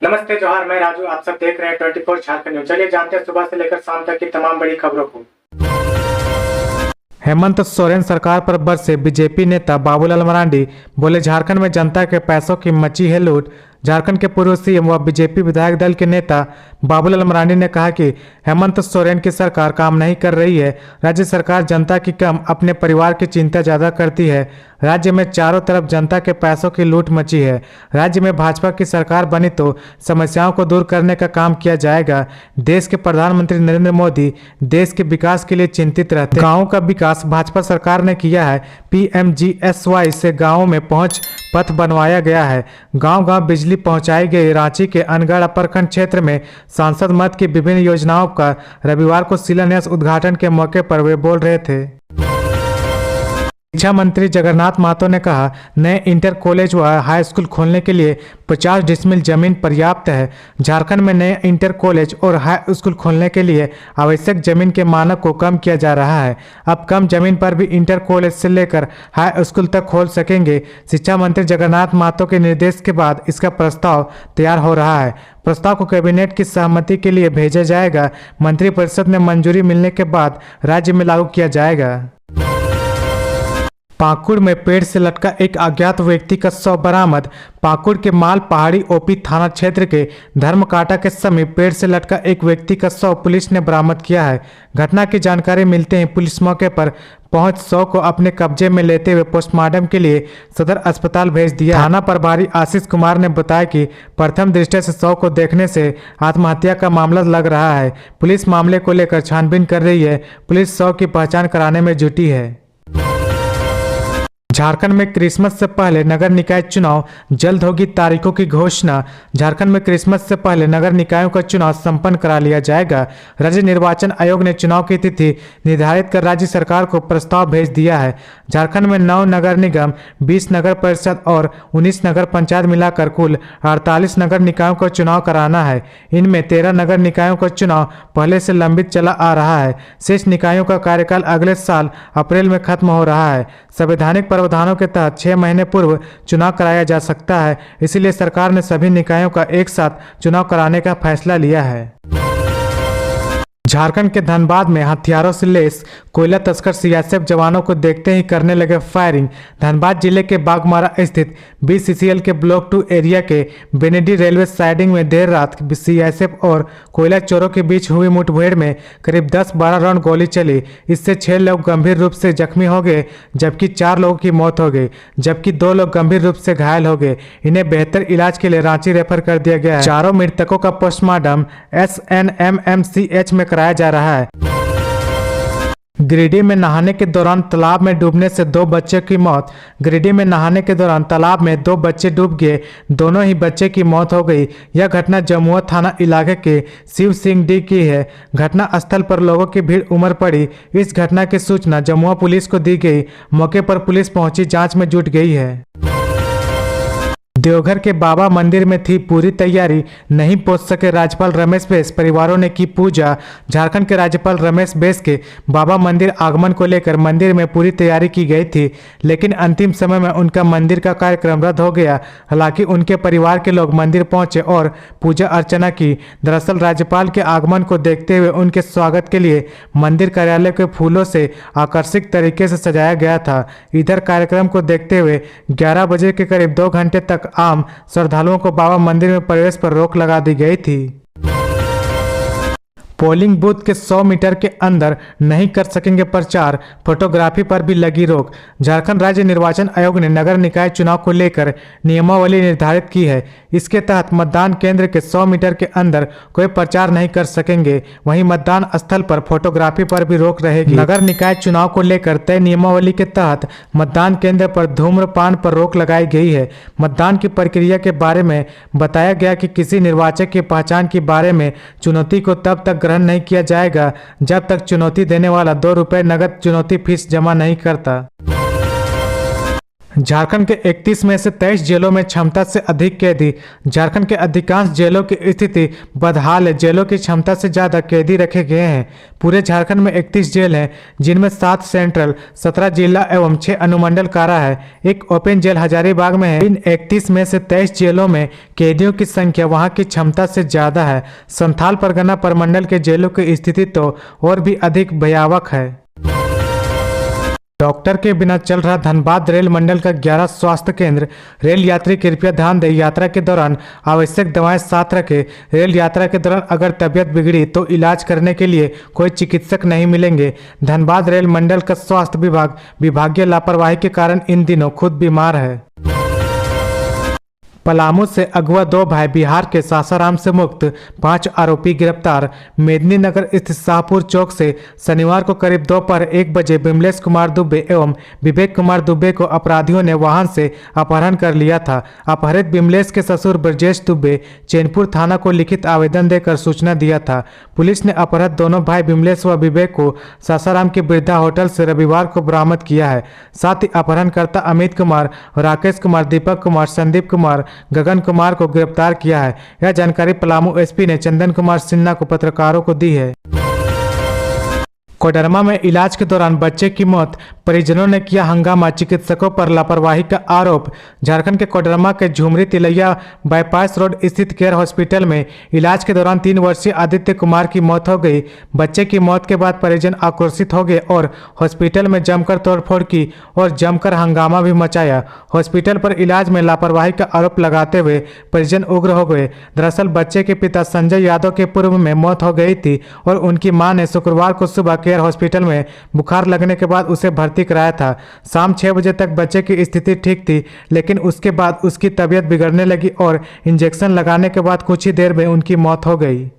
नमस्ते जोहार, मैं राजू। आप सब देख रहे हैं 24 झारखंड न्यूज। चलिए जानते हैं सुबह से लेकर शाम तक की तमाम बड़ी खबरों को। हेमंत सोरेन सरकार पर बरसे बीजेपी नेता बाबूलाल मरांडी। बोले, झारखंड में जनता के पैसों की मची है लूट। झारखंड के पूर्व सीएम व बीजेपी विधायक दल के नेता बाबूलाल मरांडी ने कहा कि हेमंत सोरेन की सरकार काम नहीं कर रही है। राज्य सरकार जनता की कम, अपने परिवार की चिंता ज्यादा करती है। राज्य में चारों तरफ जनता के पैसों की लूट मची है। राज्य में भाजपा की सरकार बनी तो समस्याओं को दूर करने का काम किया जाएगा। देश के प्रधानमंत्री नरेंद्र मोदी देश के विकास के लिए चिंतित रहते हैं। गाँवों का विकास भाजपा सरकार ने किया है। PMGSY से गाँवों में पहुंच पथ बनवाया गया है। गांव-गांव बिजली पहुंचाई गई। रांची के अनगढ़ प्रखंड क्षेत्र में सांसद मद की विभिन्न योजनाओं का रविवार को शिलान्यास उद्घाटन के मौके पर वे बोल रहे थे। शिक्षा मंत्री जगन्नाथ महतो ने कहा, नए इंटर कॉलेज व हाई स्कूल खोलने के लिए 50 डिसमिल जमीन पर्याप्त है। झारखंड में नए इंटर कॉलेज और हाई स्कूल खोलने के लिए आवश्यक जमीन के मानक को कम किया जा रहा है। अब कम जमीन पर भी इंटर कॉलेज से लेकर हाई स्कूल तक खोल सकेंगे। शिक्षा मंत्री जगन्नाथ महतो के निर्देश के बाद इसका प्रस्ताव तैयार हो रहा है। प्रस्ताव को कैबिनेट की सहमति के लिए भेजा जाएगा। मंत्रिपरिषद में मंजूरी मिलने के बाद राज्य में लागू किया जाएगा। पाकुड़ में पेड़ से लटका एक अज्ञात व्यक्ति का शव बरामद। पाकुड़ के माल पहाड़ी ओपी थाना क्षेत्र के धर्मकाटा के समीप पेड़ से लटका एक व्यक्ति का शव पुलिस ने बरामद किया है। घटना की जानकारी मिलते ही पुलिस मौके पर पहुंच शव को अपने कब्जे में लेते हुए पोस्टमार्टम के लिए सदर अस्पताल भेज दिया। थाना प्रभारी आशीष कुमार ने बताया कि प्रथम दृष्टया से शव को देखने से आत्महत्या का मामला लग रहा है। पुलिस मामले को लेकर छानबीन कर रही है। पुलिस शव की पहचान कराने में जुटी है। झारखंड में क्रिसमस से पहले नगर निकाय चुनाव, जल्द होगी तारीखों की घोषणा। झारखंड में क्रिसमस से पहले नगर निकायों का चुनाव संपन्न करा लिया जाएगा। राज्य निर्वाचन आयोग ने चुनाव की तिथि निर्धारित कर राज्य सरकार को प्रस्ताव भेज दिया है। झारखंड में 9 नगर निगम, 20 नगर परिषद और 19 नगर पंचायत मिलाकर कुल 48 नगर निकायों का चुनाव कराना है। इनमें 13 नगर निकायों का चुनाव पहले से लंबित चला आ रहा है। शेष निकायों का कार्यकाल अगले साल अप्रैल में खत्म हो रहा है। संवैधानिक प्रावधानों के तहत 6 महीने पूर्व चुनाव कराया जा सकता है। इसलिए सरकार ने सभी निकायों का एक साथ चुनाव कराने का फैसला लिया है। झारखंड के धनबाद में हथियारों से लैस कोयला तस्कर सीआईएसएफ जवानों को देखते ही करने लगे फायरिंग। धनबाद जिले के बागमारा स्थित BCCL के ब्लॉक 2 एरिया के बेनेडी रेलवे साइडिंग में देर रात सीआईएसएफ और कोयला चोरों के बीच हुई मुठभेड़ में करीब 10-12 राउंड गोली चली। इससे 6 लोग गंभीर रूप से जख्मी हो गए, जबकि 4 लोगों की मौत हो गई, जबकि 2 लोग गंभीर रूप से घायल हो गए। इन्हें बेहतर इलाज के लिए रांची रेफर कर दिया गया है। चारों मृतकों का पोस्टमार्टम SNMMCH में कराया जा रहा है। गिरिडीह में नहाने के दौरान तालाब में डूबने से 2 बच्चों की मौत। गिरिडीह में नहाने के दौरान तालाब में 2 बच्चे डूब गए। दोनों ही बच्चे की मौत हो गई। यह घटना जमुआ थाना इलाके के शिव सिंह डी की है। घटना स्थल पर लोगों की भीड़ उमड़ पड़ी। इस घटना की सूचना जमुआ पुलिस को दी गई। मौके पर पुलिस पहुंची जांच में जुट गई है। देवघर के बाबा मंदिर में थी पूरी तैयारी, नहीं पहुंच सके राज्यपाल रमेश बैस, परिवारों ने की पूजा। झारखंड के राज्यपाल रमेश बैस के बाबा मंदिर आगमन को लेकर मंदिर में पूरी तैयारी की गई थी, लेकिन अंतिम समय में उनका मंदिर का कार्यक्रम रद्द हो गया। हालांकि उनके परिवार के लोग मंदिर पहुंचे और पूजा अर्चना की। दरअसल राज्यपाल के आगमन को देखते हुए उनके स्वागत के लिए मंदिर कार्यालय के फूलों से आकर्षक तरीके से सजाया गया था। इधर कार्यक्रम को देखते हुए 11 बजे के करीब 2 घंटे तक आम श्रद्धालुओं को बाबा मंदिर में प्रवेश पर रोक लगा दी गई थी। पोलिंग बूथ के 100 मीटर के अंदर नहीं कर सकेंगे प्रचार, फोटोग्राफी पर भी लगी रोक। झारखंड राज्य निर्वाचन आयोग ने नगर निकाय चुनाव को लेकर नियमावली निर्धारित की है। इसके तहत मतदान केंद्र के 100 मीटर के अंदर कोई प्रचार नहीं कर सकेंगे। वहीं मतदान स्थल पर फोटोग्राफी पर भी रोक रहेगी। नगर निकाय चुनाव को लेकर तय नियमावली के तहत मतदान केंद्र पर धूम्रपान पर रोक लगाई गई है। मतदान की प्रक्रिया के बारे में बताया गया कि किसी निर्वाचक की पहचान के बारे में चुनौती को तब तक ग्रहण नहीं किया जाएगा जब तक चुनौती देने वाला 2 रुपए नगद चुनौती फीस जमा नहीं करता। झारखंड के 31 में से 23 जेलों में क्षमता से अधिक कैदी। झारखंड के अधिकांश जेलों की स्थिति बदहाल है। जेलों की क्षमता से ज़्यादा कैदी रखे गए हैं। पूरे झारखंड में 31 जेल हैं, जिनमें 7 सेंट्रल, 17 जिला एवं 6 अनुमंडल कारा है। एक ओपन जेल हजारीबाग में है। इन 31 में से 23 जेलों में कैदियों की संख्या वहां की क्षमता से ज़्यादा है। संथाल परगना प्रमंडल के जेलों की स्थिति तो और भी अधिक भयावह है। डॉक्टर के बिना चल रहा धनबाद रेल मंडल का 11 स्वास्थ्य केंद्र। रेल यात्री कृपया ध्यान दें, यात्रा के दौरान आवश्यक दवाएं साथ रखें। रेल यात्रा के दौरान अगर तबीयत बिगड़ी तो इलाज करने के लिए कोई चिकित्सक नहीं मिलेंगे। धनबाद रेल मंडल का स्वास्थ्य विभाग विभागीय लापरवाही के कारण इन दिनों खुद बीमार है। पलामू से अगवा 2 भाई, बिहार के सासाराम से मुक्त, 5 आरोपी गिरफ्तार। मेदिनीनगर स्थित शाहपुर चौक से शनिवार को करीब दोपहर 1 बजे बिमलेश कुमार दुबे एवं विवेक कुमार दुबे को अपराधियों ने वाहन से अपहरण कर लिया था। अपहरित बिमलेश के ससुर ब्रजेश दुबे चैनपुर थाना को लिखित आवेदन देकर सूचना दिया था। पुलिस ने अपहरित दोनों भाई बिमलेश व विवेक को सासाराम के बिरधा होटल से रविवार को बरामद किया है। साथ ही अपहरणकर्ता अमित कुमार, राकेश कुमार, दीपक कुमार, संदीप कुमार, गगन कुमार को गिरफ्तार किया है। यह जानकारी पलामू एसपी ने चंदन कुमार सिन्हा को पत्रकारों को दी है। कोडरमा में इलाज के दौरान बच्चे की मौत, परिजनों ने किया हंगामा, चिकित्सकों पर लापरवाही का आरोप। झारखंड के कोडरमा के झुमरी तिलैया बाईपास रोड स्थित केयर हॉस्पिटल में इलाज के दौरान 3 वर्षीय आदित्य कुमार की मौत हो गई। बच्चे की मौत के बाद परिजन आक्रोशित हो गए और हॉस्पिटल में जमकर तोड़फोड़ की और जमकर हंगामा भी मचाया। हॉस्पिटल पर इलाज में लापरवाही का आरोप लगाते हुए परिजन उग्र हो गए। दरअसल बच्चे के पिता संजय यादव के पूर्व में मौत हो गई थी और उनकी मां ने शुक्रवार को सुबह केयर हॉस्पिटल में बुखार लगने के बाद उसे भर्ती कराया था। शाम 6 बजे तक बच्चे की स्थिति ठीक थी, लेकिन उसके बाद उसकी तबीयत बिगड़ने लगी और इंजेक्शन लगाने के बाद कुछ ही देर में उनकी मौत हो गई।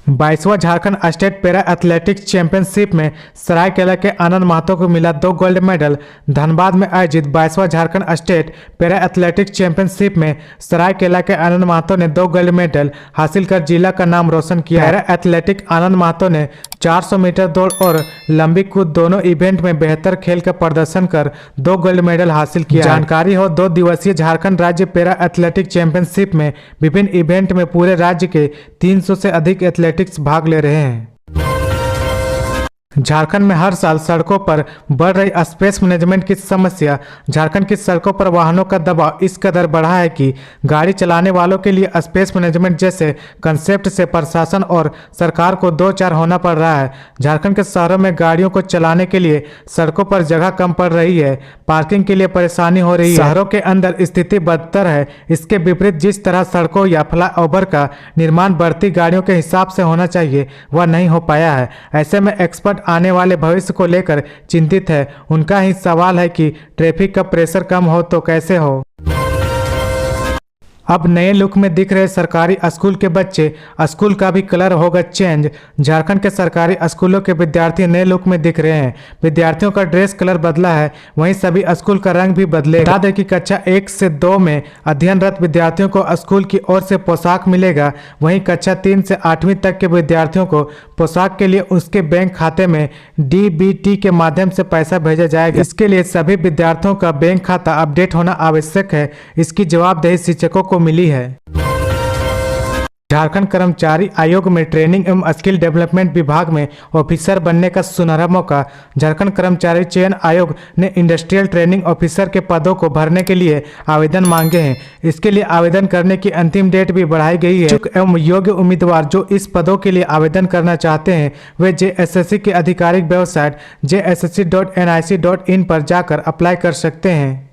22वां Jharkhand state para athletics championship में सरायकेला के आनंद महतो को मिला 2 गोल्ड मेडल। धनबाद में आयोजित 22वां Jharkhand state para athletics championship में सरायकेला के आनंद महतो ने 2 गोल्ड मेडल हासिल कर जिला का नाम रोशन किया। पैरा एथलेटिक आनंद महतो ने 400 मीटर दौड़ और लंबी कूद दोनों इवेंट में बेहतर खेल का प्रदर्शन कर 2 गोल्ड मेडल हासिल किया। जानकारी हो, 2 दिवसीय झारखंड राज्य पैरा एथलेटिक चैंपियनशिप में विभिन्न इवेंट में पूरे राज्य के 300 से अधिक एथलेटिक्स भाग ले रहे हैं। झारखंड में हर साल सड़कों पर बढ़ रही स्पेस मैनेजमेंट की समस्या। झारखंड की सड़कों पर वाहनों का दबाव इस कदर बढ़ा है कि गाड़ी चलाने वालों के लिए स्पेस मैनेजमेंट जैसे कंसेप्ट से प्रशासन और सरकार को दो चार होना पड़ रहा है। झारखंड के शहरों में गाड़ियों को चलाने के लिए सड़कों पर जगह कम पड़ रही है, पार्किंग के लिए परेशानी हो रही है। शहरों के अंदर स्थिति बदतर है। इसके विपरीत जिस तरह सड़कों या फ्लाईओवर का निर्माण बढ़ती गाड़ियों के हिसाब से होना चाहिए वह नहीं हो पाया है। ऐसे में एक्सपर्ट आने वाले भविष्य को लेकर चिंतित है। उनका ही सवाल है कि ट्रैफिक का प्रेशर कम हो तो कैसे हो। अब नए लुक में दिख रहे सरकारी स्कूल के बच्चे, स्कूल का भी कलर होगा चेंज। झारखंड के सरकारी स्कूलों के विद्यार्थी नए लुक में दिख रहे हैं। विद्यार्थियों का ड्रेस कलर बदला है, वहीं सभी स्कूल का रंग भी बदले। बता दें कि कक्षा 1 से 2 में अध्ययनरत विद्यार्थियों को स्कूल की ओर से पोशाक मिलेगा, वहीं कक्षा 3 से 8वीं तक के विद्यार्थियों को पोशाक के लिए उसके बैंक खाते में DBT के माध्यम से पैसा भेजा जाएगा। इसके लिए सभी विद्यार्थियों का बैंक खाता अपडेट होना आवश्यक है। इसकी जवाबदेही शिक्षकों को मिली है। झारखंड कर्मचारी आयोग में ट्रेनिंग एवं स्किल डेवलपमेंट विभाग में ऑफिसर बनने का सुनहरा मौका। झारखंड कर्मचारी चयन आयोग ने इंडस्ट्रियल ट्रेनिंग ऑफिसर के पदों को भरने के लिए आवेदन मांगे हैं। इसके लिए आवेदन करने की अंतिम डेट भी बढ़ाई गई है। इच्छुक एवं योग्य उम्मीदवार जो इस पदों के लिए आवेदन करना चाहते हैं वे JSSC की आधिकारिक वेबसाइट jssc.nic.in पर जाकर अप्लाई कर सकते हैं।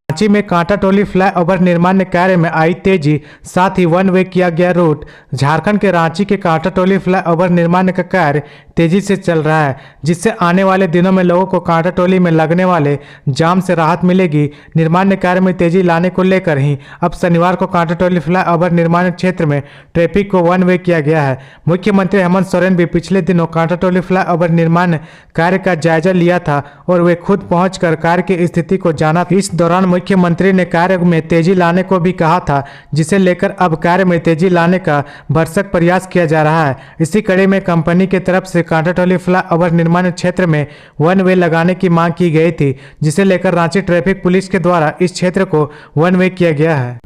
रांची में कांटाटोली फ्लाईओवर निर्माण कार्य में आई तेजी, साथ ही 1 वे किया गया रूट। झारखंड के रांची के कांटाटोली फ्लाईओवर निर्माण का कार्य तेजी से चल रहा है, जिससे आने वाले दिनों में लोगों को कांटाटोली में लगने वाले जाम से राहत मिलेगी। निर्माण कार्य में तेजी लाने को लेकर ही अब शनिवार को कांटाटोली फ्लाईओवर निर्माण क्षेत्र में ट्रैफिक को 1 वे किया गया है। मुख्यमंत्री हेमंत सोरेन भी पिछले दिनों कांटाटोली फ्लाईओवर निर्माण कार्य का जायजा लिया था और वे खुद पहुंचकर कार्य की स्थिति को जाना। इस दौरान मुख्यमंत्री ने कार्य में तेजी लाने को भी कहा था, जिसे लेकर अब कार्य में तेजी लाने का भरसक प्रयास किया जा रहा है। इसी कड़ी में कंपनी की तरफ से कांटाटोली फ्लाईओवर निर्माण क्षेत्र में वन वे लगाने की मांग की गई थी, जिसे लेकर रांची ट्रैफिक पुलिस के द्वारा इस क्षेत्र को वन वे किया गया है।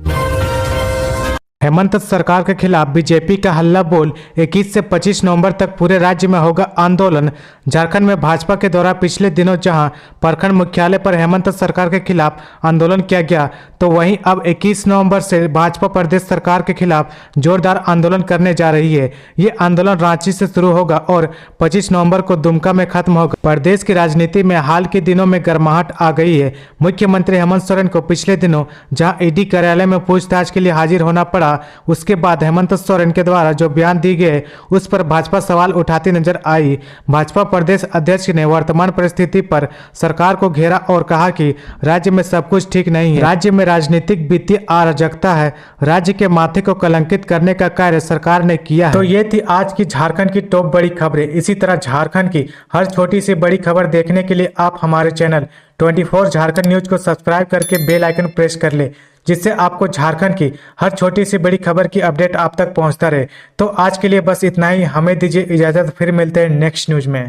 हेमंत सरकार के खिलाफ बीजेपी का हल्ला बोल 21 से 25 नवंबर तक पूरे राज्य में होगा आंदोलन। झारखंड में भाजपा के द्वारा पिछले दिनों जहां प्रखंड मुख्यालय पर हेमंत सरकार के खिलाफ आंदोलन किया गया, तो वहीं अब 21 नवंबर से भाजपा प्रदेश सरकार के खिलाफ जोरदार आंदोलन करने जा रही है। ये आंदोलन रांची से शुरू होगा और 25 नवंबर को दुमका में खत्म होगा। प्रदेश की राजनीति में हाल के दिनों में गर्माहट आ गई है। मुख्यमंत्री हेमंत सोरेन को पिछले दिनों जहां ईडी कार्यालय में पूछताछ के लिए हाजिर होना पड़ा, उसके बाद हेमंत सोरेन के द्वारा जो बयान दिए गए उस पर भाजपा सवाल उठाती नजर आई। भाजपा प्रदेश अध्यक्ष ने वर्तमान परिस्थिति पर सरकार को घेरा और कहा कि राज्य में सब कुछ ठीक नहीं है, राज्य में राजनीतिक वित्तीय अराजकता है, राज्य के माथे को कलंकित करने का कार्य सरकार ने किया है। तो ये थी आज की झारखंड की टॉप बड़ी खबरें। इसी तरह झारखंड की हर छोटी सी बड़ी खबर देखने के लिए आप हमारे चैनल 24 झारखंड न्यूज को सब्सक्राइब करके बेल आइकन प्रेस कर ले, जिससे आपको झारखंड की हर छोटी सी बड़ी खबर की अपडेट आप तक पहुंचता रहे। तो आज के लिए बस इतना ही, हमें दीजिए इजाजत, फिर मिलते हैं नेक्स्ट न्यूज में।